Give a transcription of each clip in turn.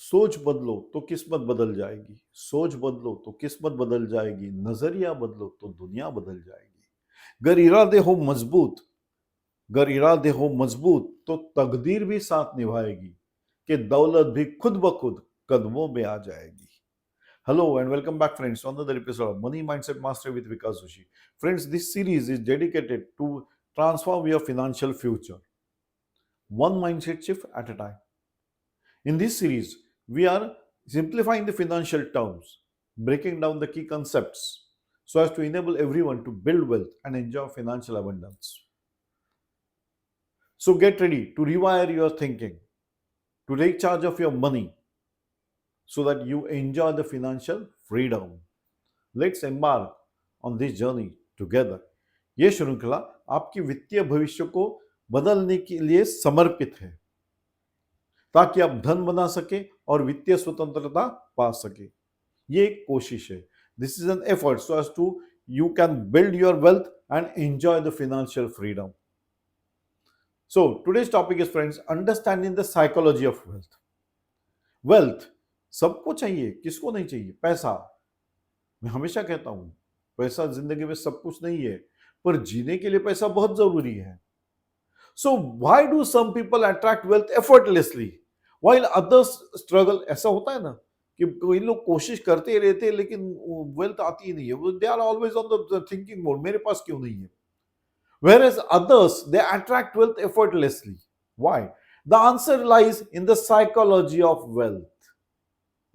सोच बदलो तो किस्मत बदल जाएगी, सोच बदलो तो किस्मत बदल जाएगी, नजरिया बदलो तो दुनिया बदल जाएगी। गर इरादे हो मजबूत गर इरादे हो मजबूत तो तकदीर भी साथ निभाएगी कि दौलत भी खुद ब खुद कदमों में आ जाएगी। Hello and welcome back, friends, to another episode of Money Mindset Mastery with Vikas Joshi. Friends, this series is dedicated to transform your financial future, one mindset shift at a time. In this series, we are simplifying the financial terms, breaking down the key concepts so as to enable everyone to build wealth and enjoy financial abundance. So get ready to rewire your thinking, to take charge of your money so that you enjoy the financial freedom. Let's embark on this journey together. ये श्रृंखला आपकी वित्तीय भविष्य को बदलने के लिए समर्पित है ताकि आप धन बना सके और वित्तीय स्वतंत्रता पा सके। ये एक कोशिश है। This is an effort so as to you can build your wealth and enjoy the financial freedom. So today's topic is, friends, understanding the psychology of wealth. Wealth सबको चाहिए, किसको नहीं चाहिए? पैसा। मैं हमेशा कहता हूं, पैसा जिंदगी में सब कुछ नहीं है, पर जीने के लिए पैसा बहुत जरूरी है। So why do some people attract wealth effortlessly while others struggle? ऐसा होता है ना कि कोई लोग कोशिश करते ही रहते हैं लेकिन वेल्थ आती ही नहीं है। They are always on the thinking mode, मेरे पास क्यों नहीं है? Whereas others, they attract wealth effortlessly. Why? The answer lies in the psychology of wealth.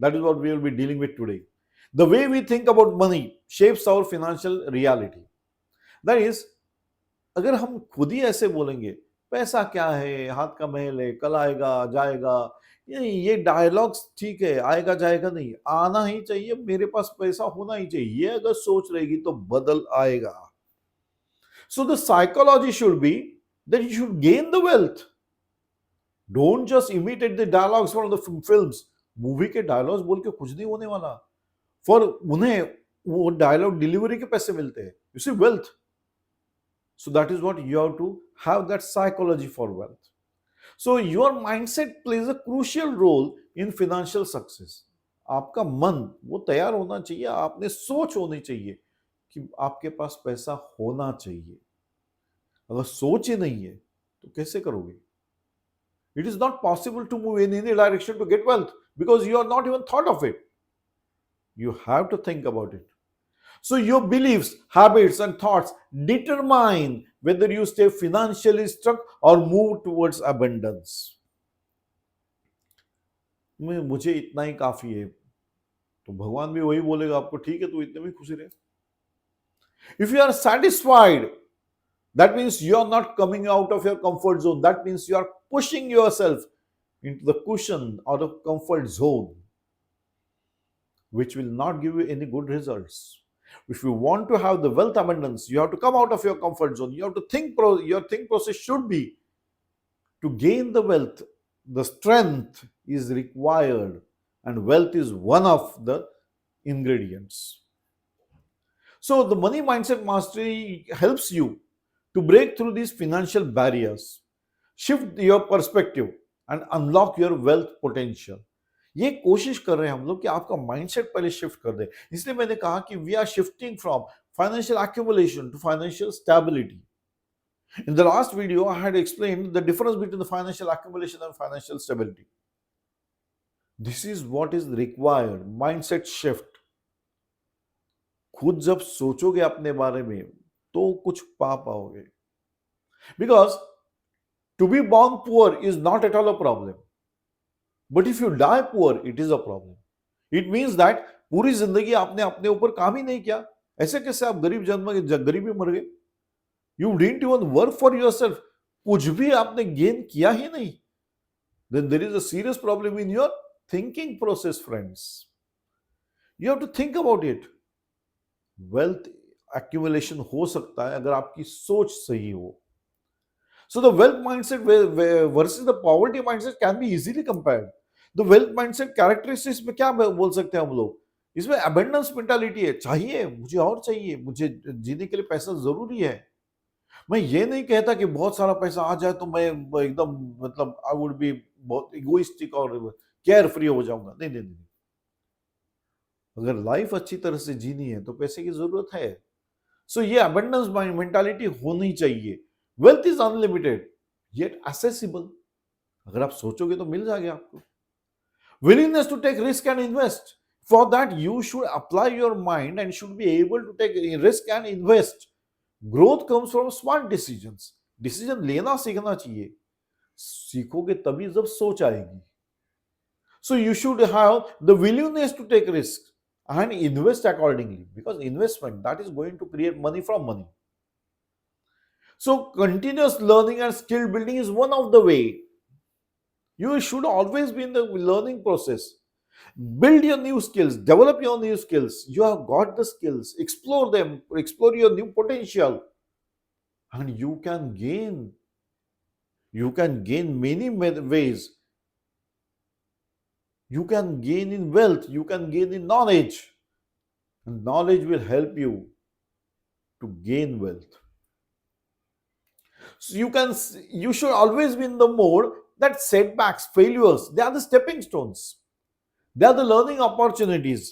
That is what we will be dealing with today. The way we think about money shapes our financial reality. That is, अगर हम खुद ही ऐसे बोलेंगे, पैसा क्या है, हाथ का महल है, कल आएगा जाएगा, ये डायलॉग्स ठीक है, आएगा जाएगा नहीं, आना ही चाहिए, मेरे पास पैसा होना ही चाहिए, ये अगर सोच रहेगी तो बदल आएगा। So the psychology should be that you should gain the wealth. Don't just imitate the dialogues from the films. Movie के डायलॉग्स बोल के कुछ नहीं होने वाला, फॉर उन्हें वो डायलॉग डिलीवरी के पैसे मिलते हैं। You see wealth, so that is what you have to have that psychology for wealth. So your mindset plays a crucial role in financial success. आपका मन वो तैयार होना चाहिए, आपने सोच होनी चाहिए कि आपके पास पैसा होना चाहिए। अगर सोच ही नहीं है तो कैसे करोगे? It is not possible to move in any direction to get wealth because you are not even thought of it. You have to think about it. So your beliefs, habits and thoughts determine whether you stay financially stuck or move towards abundance. मुझे इतना ही काफी है, तो भगवान भी वही बोलेगा आपको, ठीक है तू इतने में खुशी रहे। If you are satisfied, that means you are not coming out of your comfort zone. That means you are pushing yourself into the cushion or the comfort zone, which will not give you any good results. If you want to have the wealth abundance, you have to come out of your comfort zone. You have to think, your think process should be to gain the wealth. The strength is required, and wealth is one of the ingredients. So the money mindset mastery helps you to break through these financial barriers, shift your perspective and unlock your wealth potential. ये कोशिश कर रहे हैं हम लोग कि आपका mindset पहले शिफ्ट कर दे। इसलिए मैंने कहा कि we are shifting from financial accumulation to financial stability. In the last video, I had explained the difference between the financial accumulation and financial stability. This is what is required, mindset shift. खुद जब सोचोगे अपने बारे में तो कुछ पा पाओगे। Because to be born poor is not at all a problem. But if you die poor, it is a problem. It means that पूरी जिंदगी आपने अपने ऊपर काम ही नहीं किया। ऐसे कैसे आप गरीब जन्म गरीबी मर गए? You didn't even work for yourself. कुछ भी आपने गेन किया ही नहीं। Then there is a serious problem in your thinking process, friends. You have to think about it. Wealth accumulation हो सकता है अगर आपकी सोच सही हो। So the wealth mindset versus the poverty mindset can be easily compared. The wealth mindset characteristics में क्या बोल सकते हैं हम लोग? इसमें abundance mentality है, चाहिए, मुझे और चाहिए, मुझे जीने के लिए पैसा जरूरी है। मैं ये नहीं कहता कि बहुत सारा पैसा आ जाए तो मैं एकदम मतलब I would be बहुत egoistic और केयर फ्री हो जाऊंगा, नहीं नहीं नहीं। अगर लाइफ अच्छी तरह से जीनी है तो पैसे की जरूरत है। सो ये अबंडेंस मेंटालिटी होनी चाहिए। Wealth is unlimited yet accessible. अगर आप सोचोगे तो मिल जाएगा आपको। Willingness to take risk and invest. For that, you should apply your mind and should be able to take risk and invest. Growth comes from smart decisions. Decision लेना सीखना चाहिए। सीखोगे तभी जब सोच आएगी। So you should have the willingness to take risks and invest accordingly, because investment that is going to create money from money. So continuous learning and skill building is one of the way. You should always be in the learning process. Build your new skills, develop your new skills. You have got the skills, explore them, explore your new potential, and you can gain. You can gain many ways. You can gain in wealth, you can gain in knowledge, and knowledge will help you to gain wealth. So you should always be in the mode that setbacks, failures, they are the stepping stones. They are the learning opportunities.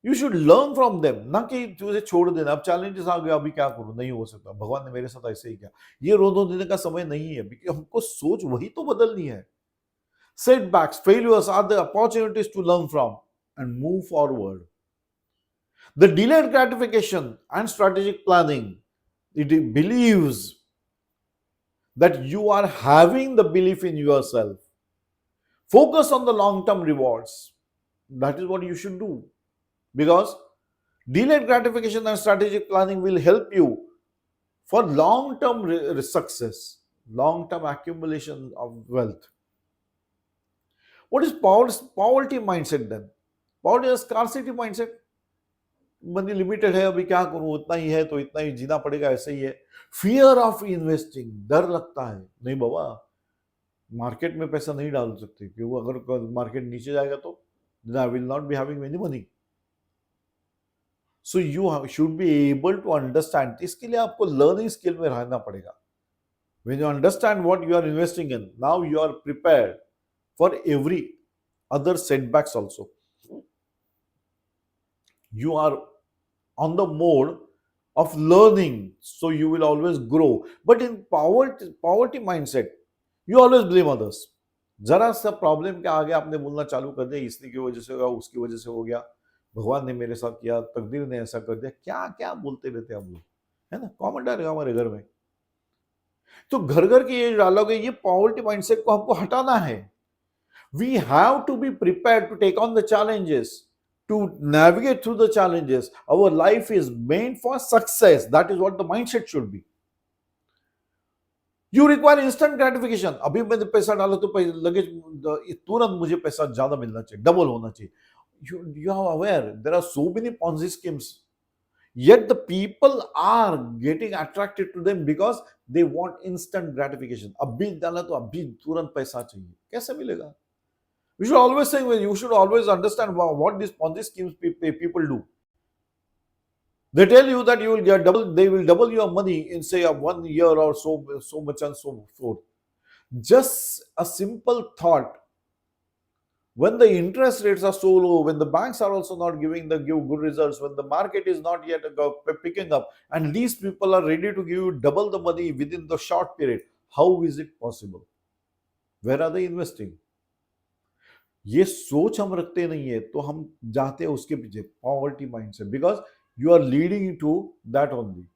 You should learn from them, ना कि तुझे छोड़ देना। अब challenges आ गए, अभी क्या करूं, नहीं हो सकता, भगवान ने मेरे साथ ऐसे ही किया। ये रो दो देने का समय नहीं है, क्योंकि हमको सोच वही तो बदलनी है। Setbacks, failures are the opportunities to learn from and move forward. The delayed gratification and strategic planning, it believes that you are having the belief in yourself. Focus on the long-term rewards. That is what you should do. Because delayed gratification and strategic planning will help you for long-term success, long-term accumulation of wealth. What is poverty mindset then? Poverty is scarcity mindset. Money limited है, अभी क्या करूं, इतना ही है तो इतना ही जीना पड़ेगा, ऐसे ही है। फियर ऑफ इन्वेस्टिंग, डर लगता है, नहीं बाबा मार्केट में पैसा नहीं डाल सकते, क्योंकि अगर मार्केट नीचे जाएगा तो I will not be having any money. So you should be able to understand. इसके लिए आपको लर्निंग स्किल में रहना पड़ेगा। When you understand what you are investing in, now you are prepared for every other setbacks also. You are on the mode of learning, so you will always grow. But in poverty mindset, you always blame others. जरा सा problem के आगे आपने बोलना चालू कर दिया, इसने की वजह से होगा, उसकी वजह से हो गया, भगवान ने मेरे साथ किया, तकदीर ने ऐसा कर दिया, क्या क्या बोलते रहते हम लोग, है ना। कॉमन डर है हमारे घर में। तो घर घर के ये डायलॉग है, ये पॉवर्टी माइंडसेट को हमको हटाना है। We have to be prepared to take on the challenges, to navigate through the challenges. Our life is meant for success. That is what the mindset should be. You require instant gratification. अभी मैंने पैसा डाला तो लगे तुरंत मुझे पैसा ज्यादा मिलना चाहिए, डबल होना चाहिए। You are aware there are so many Ponzi schemes, yet the people are getting attracted to them because they want instant gratification. अभी डाला तो अभी तुरंत पैसा चाहिए, कैसे मिलेगा? We should always say, you should always understand what these Ponzi schemes people do. They tell you that you will get double, they will double your money in say 1 year or so much and so forth. Just a simple thought. When the interest rates are so low, when the banks are also not giving good results, when the market is not yet picking up, and these people are ready to give you double the money within the short period, how is it possible? Where are they investing? ये सोच हम रखते नहीं है तो हम जाते हैं उसके पीछे, poverty mindset, because you are leading to that only.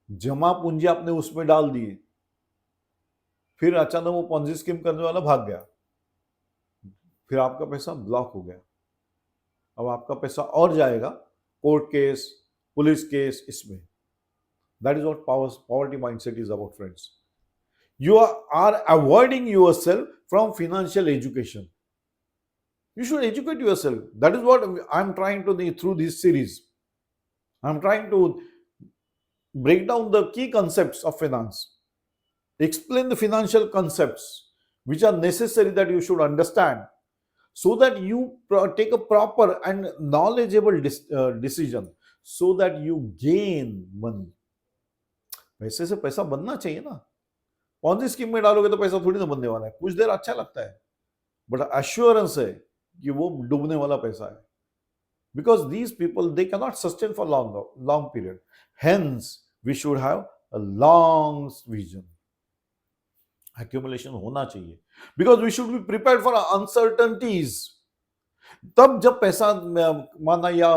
जमा पूंजी आपने उसमें डाल दिए, फिर अचानक वो पॉन्जी स्कीम करने वाला भाग गया, फिर आपका पैसा ब्लॉक हो गया। अब आपका पैसा और जाएगा कोर्ट केस, पुलिस केस, इसमें। That is what poverty mindset is about friends. You are avoiding yourself from financial education. You should educate yourself. That is what I'm trying to do through this series. I'm trying to break down the key concepts of finance, explain the financial concepts which are necessary that you should understand, so that you take a proper and knowledgeable decision, so that you gain money. पैसे से पैसा बनना चाहिए ना। Ponzi scheme में डालोगे तो पैसा थोड़ी ना बनने वाला है। कुछ देर अच्छा लगता है, बट एश्योरेंस है कि वो डूबने वाला पैसा है, because these people they cannot sustain for long period. Hence we should have a long vision. Accumulation होना चाहिए, because we should be prepared for uncertainties. तब जब पैसा माना या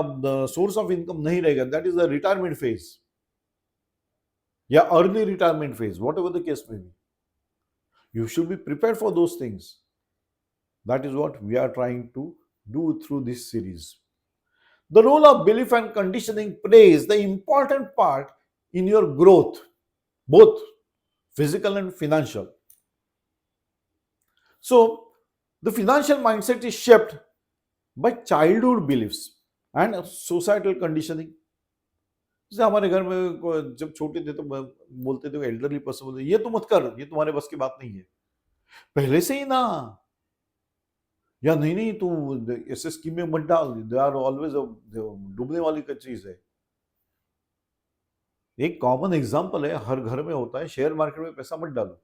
सोर्स ऑफ इनकम नहीं रहेगा, that is the retirement phase या early retirement phase, whatever the case में be, you should be prepared for those things. That is what we are trying to do through this series. The role of belief and conditioning plays the important part in your growth, both physical and financial. So, the financial mindset is shaped by childhood beliefs and societal conditioning. जैसे हमारे घर में जब छोटे थे तो बोलते थे, एल्डरली पर्सन बोलते, ये तो मत कर, ये तुम्हारे बस की बात नहीं है, पहले से ही ना, या नहीं नहीं तू ऐसे स्कीम में मत डाल, दे आर ऑलवेज डूबने वाली का चीज है। एक कॉमन एग्जांपल है, हर घर में होता है, शेयर मार्केट में पैसा मत डालो,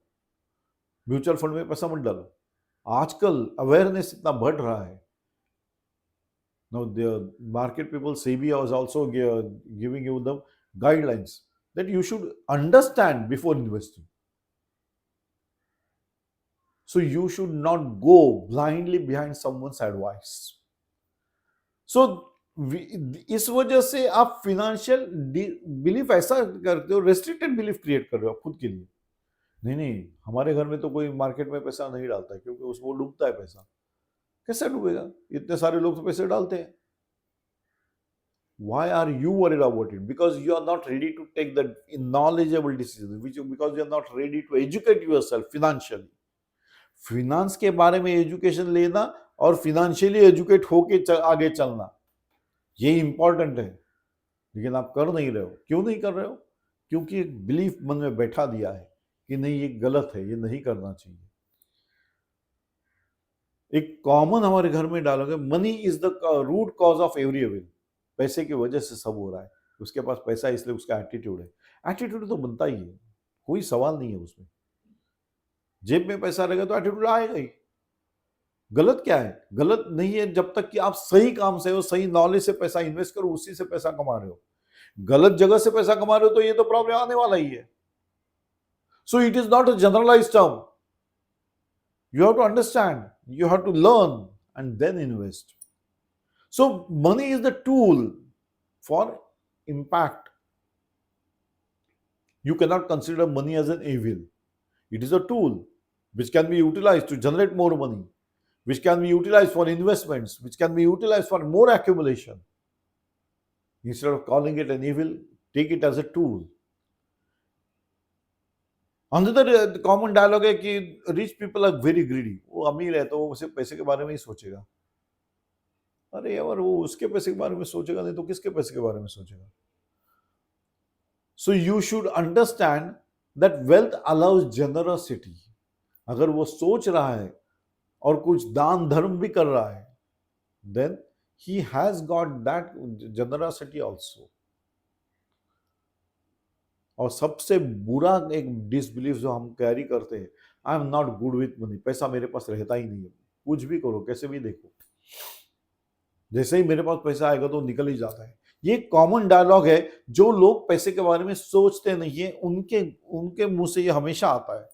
म्यूचुअल फंड में पैसा मत डालो। आजकल अवेयरनेस इतना बढ़ रहा है। Now the market people, SEBI was also giving you the guidelines that you should understand before investing. So you should not go blindly behind someone's advice. So इस वजह से आप फिनेंशियल बिलीफ ऐसा करते हो, रेस्ट्रिक्टेड बिलीफ क्रिएट कर रहे हो आप खुद के लिए। नहीं नहीं, हमारे घर में तो कोई मार्केट में पैसा नहीं डालता क्योंकि उसको डूबता है पैसा। कैसे डूबेगा? इतने सारे लोग तो पैसे डालते हैं। Why are you worried about it? Because you are not ready to take the knowledgeable decisions, because you are not ready to educate yourself financially. Finance के बारे में एजुकेशन लेना और फिनेंशियली एजुकेट होके आगे चलना, ये इंपॉर्टेंट है, लेकिन आप कर नहीं रहे हो। क्यों नहीं कर रहे हो? क्योंकि एक बिलीफ मन में बैठा दिया है कि नहीं, ये गलत है, ये नहीं करना चाहिए। एक कॉमन हमारे घर में डालोगे, money is the root cause of every evil. पैसे की वजह से सब हो रहा है, उसके पास पैसा इसलिए उसका एटीट्यूड है। एटीट्यूड तो बनता ही है, कोई सवाल नहीं है उसमें। जेब में पैसा रहेगा तो एटीट्यूड आएगा ही। गलत क्या है? गलत नहीं है जब तक कि आप सही काम से हो, सही नॉलेज से पैसा इन्वेस्ट करो, उसी से पैसा कमा रहे हो। गलत जगह से पैसा कमा रहे हो तो ये तो प्रॉब्लम आने वाला ही है। So it is not a generalised term, you have to understand, you have to learn and then invest. So money is the tool for impact. You cannot consider money as an evil. It is a tool which can be utilized to generate more money, which can be utilized for investments, which can be utilized for more accumulation. Instead of calling it an evil, take it as a tool. Another common dialogue है कि rich people are very greedy. वो अमीर है तो वो सिर्फ पैसे के बारे में ही सोचेगा। अरे यार, वो उसके पैसे के बारे में सोचेगा नहीं तो किसके पैसे के बारे में सोचेगा? So you should understand that wealth allows generosity. अगर वो सोच रहा है और कुछ दान धर्म भी कर रहा है, then he has got that generosity also. और सबसे बुरा एक डिसबिलीफ जो हम कैरी करते हैं, I am not good with money, पैसा मेरे पास रहता ही नहीं है। कुछ भी करो, कैसे भी देखो, जैसे ही मेरे पास पैसा आएगा तो निकल ही जाता है। ये कॉमन डायलॉग है। जो लोग पैसे के बारे में सोचते नहीं है, उनके मुंह से ये हमेशा आता है,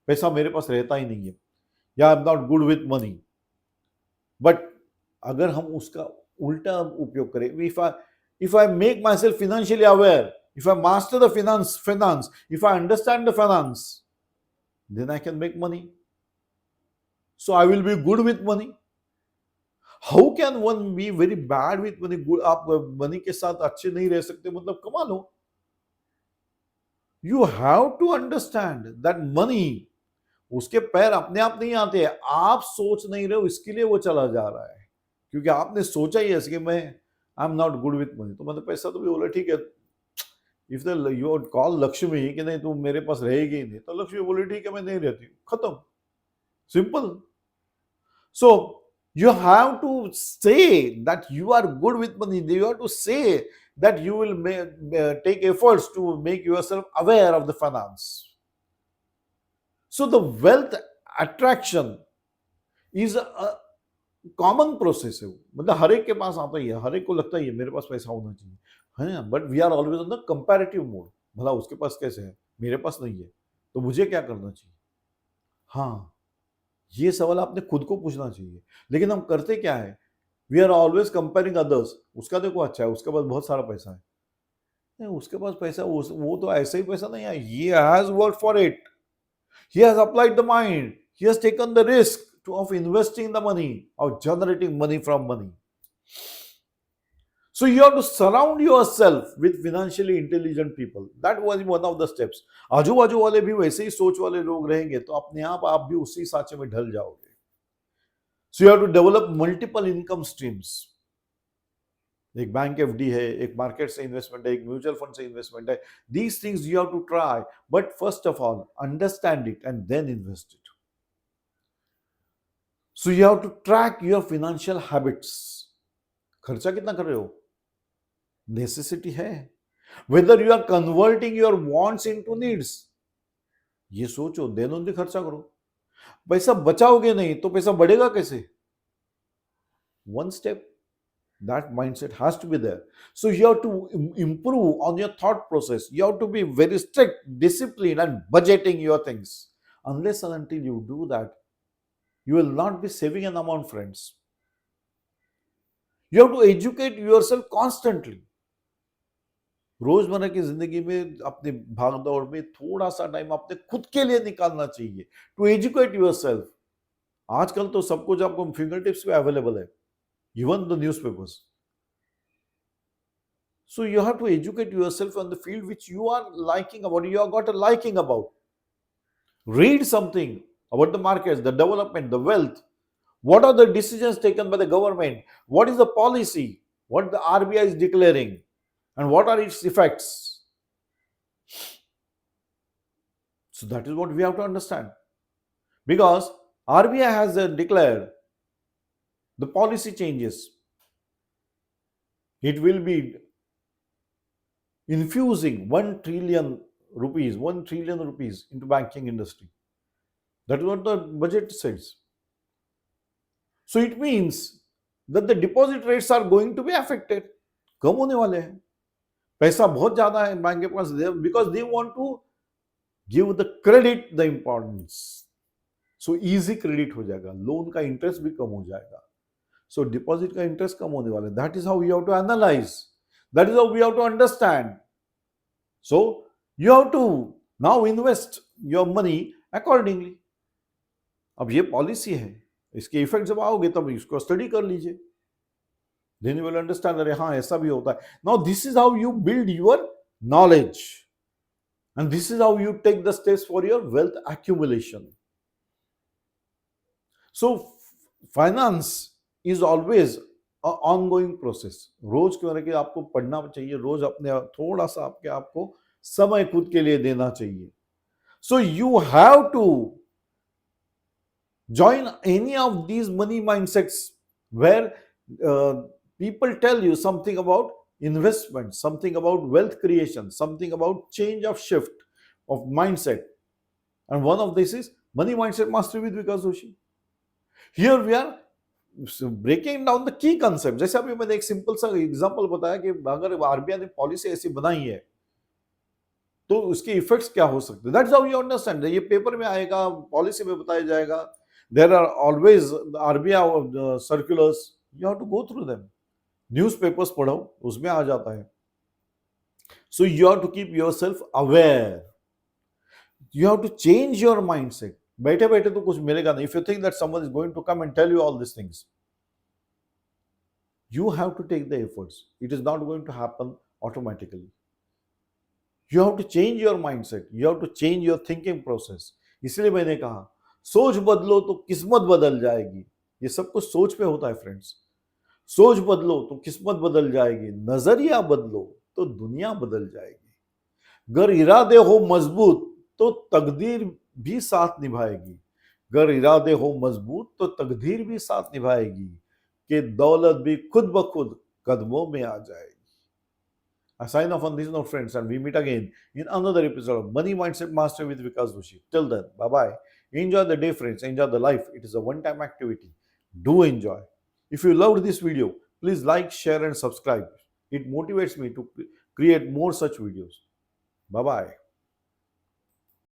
पैसा मेरे पास रहता ही नहीं है, या I am not good with money. But अगर हम उसका उल्टा उपयोग करें, if I make my self financially aware, if I master the finance, if I understand the finance, then I can make money. So I will be good with money. How can one be very bad with money? आप money के साथ अच्छे नहीं रह सकते, मतलब कमा लो। You have to understand that money, उसके पैर अपने आप नहीं आते हैं, आप सोच नहीं रहे हो इसके लिए वो चला जा रहा है, क्योंकि आपने सोचा ही ऐसे कि मैं I am not good with money, तो मतलब पैसा तो भी बोला ठीक है। इफ यू कॉल लक्ष्मी कि नहीं तू मेरे पास रहेगी नहीं, तो लक्ष्मी बोले ठीक है मैं नहीं रहती, खत्म, simple. So you have to say that you are good with money, you have to say that you will take efforts to make yourself aware of the finance. So the wealth attraction is a common process है, मतलब हर एक के पास आता ही है, हर एक को लगता ही है मेरे पास पैसा होना चाहिए, है ना, but we are always on the comparative mode, भला उसके पास कैसे है, मेरे पास नहीं है, तो मुझे क्या करना चाहिए। हाँ, ये सवाल आपने खुद को पूछना चाहिए, लेकिन हम करते क्या है, we are always comparing others, उसका देखो अच्छा है, उसके पास बहुत सारा पैसा है, नहीं, उसके पास पैसा, वो तो ऐसे ही पैसा नहीं है, he has worked for it, he has applied the mind, he has taken the risk of investing the money, of generating money from money. So you have to surround yourself with financially intelligent people. That was one of the steps. आजू बाजू वाले भी वैसे ही सोच वाले लोग रहेंगे तो अपने आप भी उसी सांचे में ढल जाओगे. So you have to develop multiple income streams. एक बैंक एफडी है, एक मार्केट से इन्वेस्टमेंट है, एक म्यूचुअल फंड से इन्वेस्टमेंट है. These things you have to try, but first of all, understand it and then invest it. So you have to track your financial habits. खर्चा कितना कर रहे हो? नेसेसिटी है. Whether you are converting your wants into needs. ये सोचो, then only खर्चा करो. पैसा बचाओगे नहीं तो पैसा बढ़ेगा कैसे? One step. That mindset has to be there. So you have to improve on your thought process. You have to be very strict, disciplined, and budgeting your things. Unless and until you do that, you will not be saving an amount, friends. You have to educate yourself constantly. रोजमर्रा की जिंदगी में अपने भाग दौड़ में थोड़ा सा टाइम अपने खुद के लिए निकालना चाहिए, टू एजुकेट योरसेल्फ. आजकल तो सब कुछ आपको फिंगर टिप्स पे अवेलेबल है, even the newspapers. So you have to educate yourself on the field which you are liking about, you have got a liking about. Read something about the markets, the development, the wealth. What are the decisions taken by the government? What is the policy? What the RBI is declaring? And what are its effects? So that is what we have to understand. Because RBI has declared the policy changes. It will be infusing 1 trillion rupees into banking industry. That is what the budget says. So it means that the deposit rates are going to be affected. कम होने वाले हैं. पैसा बहुत ज्यादा है bank के पास, because they want to give the credit the importance. So easy credit हो जाएगा, लोन का इंटरेस्ट भी कम हो जाएगा. So deposit का इंटरेस्ट कम होने वाला है. That is how you have to analyze. That is how we have to understand. So you have to now invest your money accordingly. अब ये पॉलिसी है, इसके इफेक्ट जब आओगे तब इसको स्टडी कर लीजिए. Then you will understand, अरे हाँ ऐसा भी होता है. Now this is how you build your knowledge, and this is how you take the steps for your wealth accumulation. So finance is always an ongoing process. रोज क्यों रहे कि आपको पढ़ना चाहिए, रोज अपने थोड़ा सा आपके आपको समय खुद के लिए देना चाहिए. So you have to join any of these money mindsets where people tell you something about investment, something about wealth creation, something about change of shift of mindset. And one of this is Money Mindset Mastery with Vikas Joshi. Here we are breaking down the key concepts. जैसे अभी मैंने एक simple सा example बताया कि अगर RBI ने policy ऐसी बनाई है तो उसके इफेक्ट्स क्या हो सकते हैं. That's how you understand. ये पेपर में आएगा, पॉलिसी में बताया जाएगा. There are always RBI circulars, you have to go through them. Newspapers पढ़ो, उसमें आ जाता है. So you have to keep yourself aware. You have to change your mindset. बैठे बैठे तो कुछ मिलेगा नहीं. If you think that someone is going to come and tell you all this things, you have to take the efforts. It is not going to happen automatically. You have to change your mindset. You have to change your thinking process. इसलिए मैंने कहा सोच बदलो तो किस्मत बदल जाएगी. ये सब कुछ सोच पे होता है फ्रेंड्स. सोच बदलो तो किस्मत बदल जाएगी. नजरिया बदलो तो दुनिया बदल जाएगी. अगर इरादे हो मजबूत तो तकदीर भी साथ निभाएगी. अगर इरादे हो मजबूत तो तकदीर भी साथ निभाएगी कि दौलत भी खुद ब खुद कदमों में आ जाएगी. I sign off on this note, friends, and we meet again in another episode of Money Mindset Mastery with Vikas Joshi. Till then, bye bye. Enjoy the day, friends. Enjoy the life. It is a one-time activity. Do enjoy. If you loved this video, please like, share, and subscribe. It motivates me to create more such videos. Bye bye.